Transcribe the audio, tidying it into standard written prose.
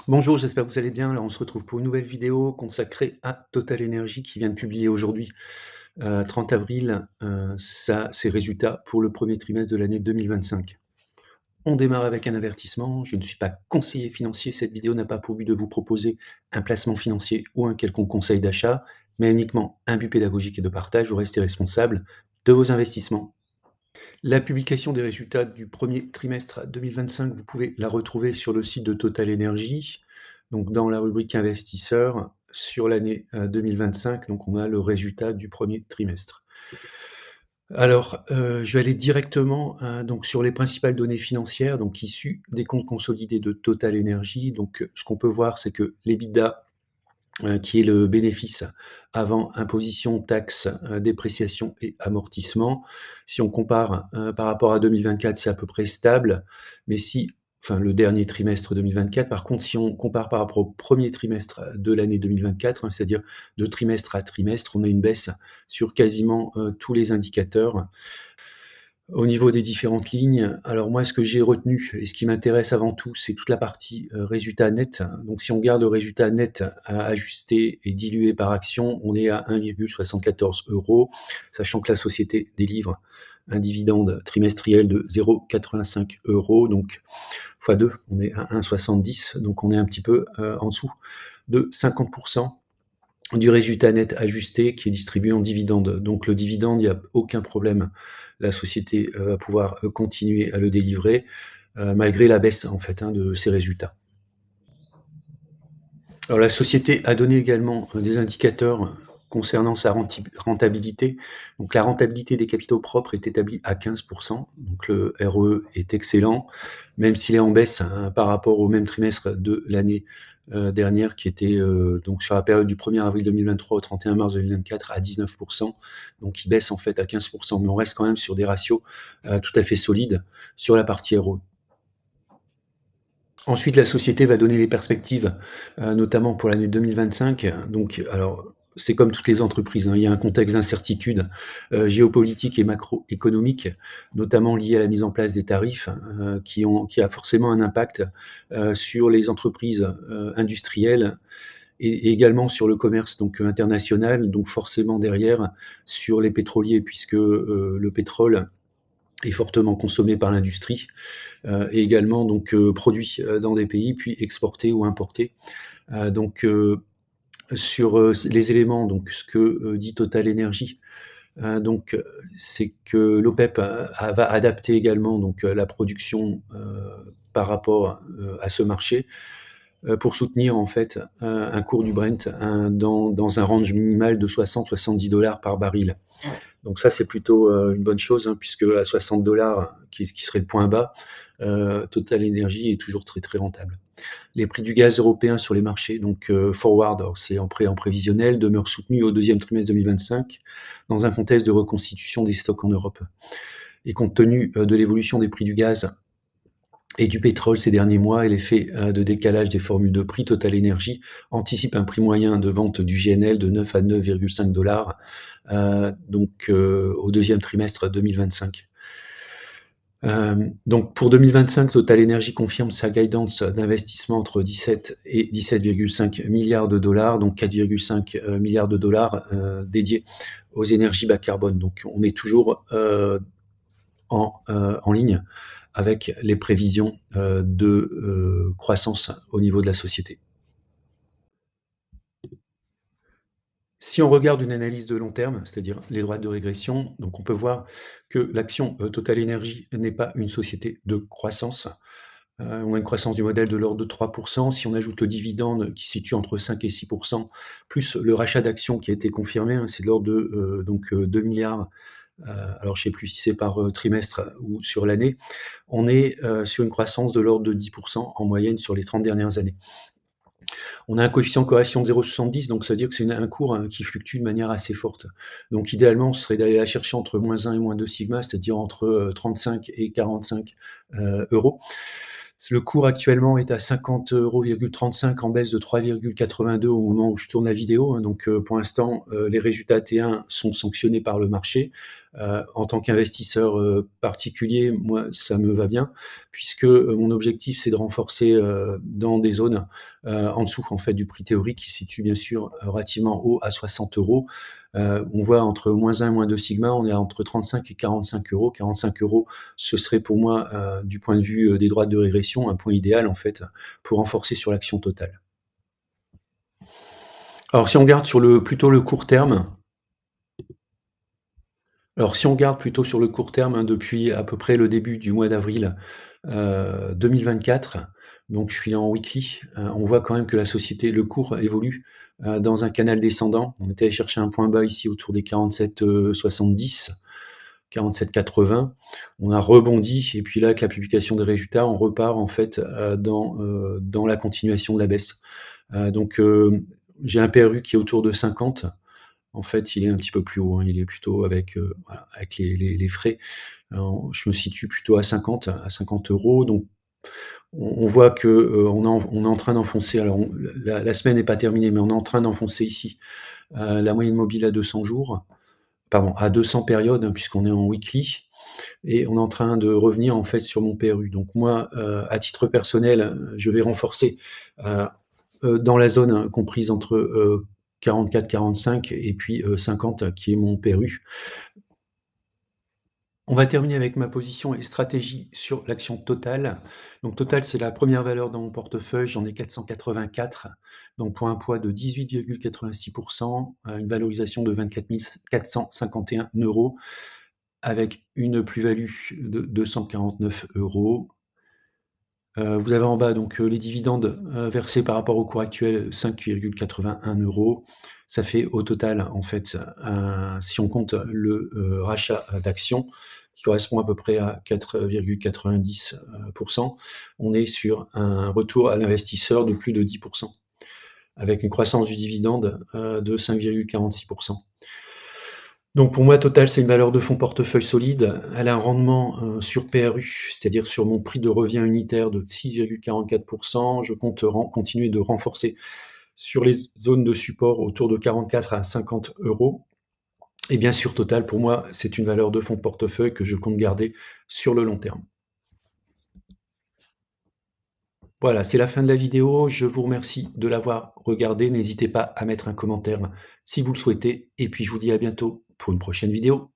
Bonjour, j'espère que vous allez bien. Alors, on se retrouve pour une nouvelle vidéo consacrée à Total Energy qui vient de publier aujourd'hui, 30 avril, ses résultats pour le premier trimestre de l'année 2025. On démarre avec un avertissement. Je ne suis pas conseiller financier. Cette vidéo n'a pas pour but de vous proposer un placement financier ou un quelconque conseil d'achat, mais uniquement un but pédagogique et de partage. Vous restez responsable de vos investissements. La publication des résultats du premier trimestre 2025, vous pouvez la retrouver sur le site de Total Energy, donc dans la rubrique investisseurs, sur l'année 2025, donc on a le résultat du premier trimestre. Alors, je vais aller directement donc sur les principales données financières, donc issues des comptes consolidés de Total Energy. Donc, ce qu'on peut voir, c'est que l'EBITDA, qui est le bénéfice avant imposition, taxes, dépréciation et amortissement. Si on compare par rapport à 2024, c'est à peu près stable, mais le dernier trimestre 2024, par contre, si on compare par rapport au premier trimestre de l'année 2024, c'est-à-dire de trimestre à trimestre, on a une baisse sur quasiment tous les indicateurs. Au niveau des différentes lignes, alors moi, ce que j'ai retenu et ce qui m'intéresse avant tout, c'est toute la partie résultat net. Donc, si on regarde le résultat net ajusté et dilué par action, on est à 1,74 €, sachant que la société délivre un dividende trimestriel de 0,85 €, donc x2, on est à 1,70, donc on est un petit peu en dessous de 50% du résultat net ajusté qui est distribué en dividende. Donc le dividende, il n'y a aucun problème. La société va pouvoir continuer à le délivrer malgré la baisse en fait de ses résultats. Alors la société a donné également des indicateurs concernant sa rentabilité. Donc la rentabilité des capitaux propres est établie à 15%. Donc le ROE est excellent, même s'il est en baisse par rapport au même trimestre de l'année dernière, qui était donc sur la période du 1er avril 2023 au 31 mars 2024 à 19%. Donc il baisse en fait à 15%, mais on reste quand même sur des ratios tout à fait solides sur la partie ROE. Ensuite, la société va donner les perspectives, notamment pour l'année 2025. Donc, alors, c'est comme toutes les entreprises, il y a un contexte d'incertitude géopolitique et macroéconomique, notamment lié à la mise en place des tarifs, qui a forcément un impact sur les entreprises industrielles et également sur le commerce donc international, donc forcément derrière sur les pétroliers, puisque le pétrole est fortement consommé par l'industrie et également donc produit dans des pays puis exporté ou importé. Donc sur les éléments, donc ce que dit Total Energy, donc c'est que l'OPEP va adapter également donc la production par rapport à ce marché pour soutenir en fait un cours du Brent dans un range minimal de 60-70 $ par baril. Donc ça, c'est plutôt une bonne chose, puisque à 60 $, qui serait le point bas, Total Energy est toujours très très rentable. Les prix du gaz européen sur les marchés, donc forward, c'est en prévisionnel, demeurent soutenus au deuxième trimestre 2025, dans un contexte de reconstitution des stocks en Europe. Et compte tenu de l'évolution des prix du gaz et du pétrole ces derniers mois et l'effet de décalage des formules de prix, Total Energy anticipe un prix moyen de vente du GNL de 9 à 9,5 $, donc au deuxième trimestre 2025. Donc pour 2025, Total Energy confirme sa guidance d'investissement entre 17 et 17,5 milliards de dollars, donc 4,5 milliards de dollars dédiés aux énergies bas carbone. Donc on est toujours en ligne avec les prévisions de croissance au niveau de la société. Si on regarde une analyse de long terme, c'est-à-dire les droites de régression, donc on peut voir que l'action Total Energy n'est pas une société de croissance. On a une croissance du modèle de l'ordre de 3%. Si on ajoute le dividende qui se situe entre 5 et 6%, plus le rachat d'actions qui a été confirmé, c'est de l'ordre de 2 milliards. Alors je ne sais plus si c'est par trimestre ou sur l'année. On est sur une croissance de l'ordre de 10% en moyenne sur les 30 dernières années. On a un coefficient de corrélation de 0,70, donc ça veut dire que c'est un cours qui fluctue de manière assez forte. Donc idéalement, ce serait d'aller la chercher entre -1 et -2 sigma, c'est-à-dire entre 35 et 45 euros. Le cours actuellement est à 50,35 € en baisse de 3,82 au moment où je tourne la vidéo, hein, donc pour l'instant, les résultats T1 sont sanctionnés par le marché. En tant qu'investisseur, particulier, moi, ça me va bien puisque, mon objectif, c'est de renforcer, dans des zones, en dessous, en fait, du prix théorique qui se situe bien sûr, relativement haut à 60 €. On voit entre -1 et -2 sigma, on est entre 35 et 45 €. 45 €, ce serait pour moi, du point de vue, des droites de régression, un point idéal en fait, pour renforcer sur l'action totale. Alors si on regarde sur plutôt le court terme, si on regarde plutôt sur le court terme, hein, depuis à peu près le début du mois d'avril, 2024, donc je suis en weekly, on voit quand même que la société, le cours évolue, dans un canal descendant. On était allé chercher un point bas ici autour des 47,70, 47,80. On a rebondi et puis là, avec la publication des résultats, on repart en fait, dans la continuation de la baisse. Donc, j'ai un PRU qui est autour de 50. En fait, il est un petit peu plus haut, hein, il est plutôt avec, voilà, avec les frais. Je me situe plutôt à 50 €. Donc on voit que, on est en train d'enfoncer, alors la semaine n'est pas terminée, mais on est en train d'enfoncer ici, la moyenne mobile à 200 jours, pardon, à 200 périodes, hein, puisqu'on est en weekly et on est en train de revenir, en fait, sur mon PRU. Donc moi, à titre personnel, je vais renforcer, heu dans la zone, comprise entre, 44-45 et puis, 50 qui est mon PRU. On va terminer avec ma position et stratégie sur l'action Total. Donc Total, c'est la première valeur dans mon portefeuille, j'en ai 484, donc pour un poids de 18,86 une valorisation de 24 451 €, avec une plus-value de 249 €. Vous avez en bas donc, les dividendes, versés par rapport au cours actuel, 5,81 €. Ça fait au total, en fait, si on compte le, rachat, d'actions, qui correspond à peu près à 4,90 on est sur un retour à l'investisseur de plus de 10 avec une croissance du dividende, de 5,46. Donc pour moi, Total, c'est une valeur de fonds portefeuille solide. Elle a un rendement, sur PRU, c'est-à-dire sur mon prix de revient unitaire de 6,44. Je compte continuer de renforcer sur les zones de support autour de 44 à 50 € et bien sûr, Total, pour moi, c'est une valeur de fonds portefeuille que je compte garder sur le long terme. Voilà, c'est la fin de la vidéo. Je vous remercie de l'avoir regardée. N'hésitez pas à mettre un commentaire si vous le souhaitez et puis je vous dis à bientôt pour une prochaine vidéo.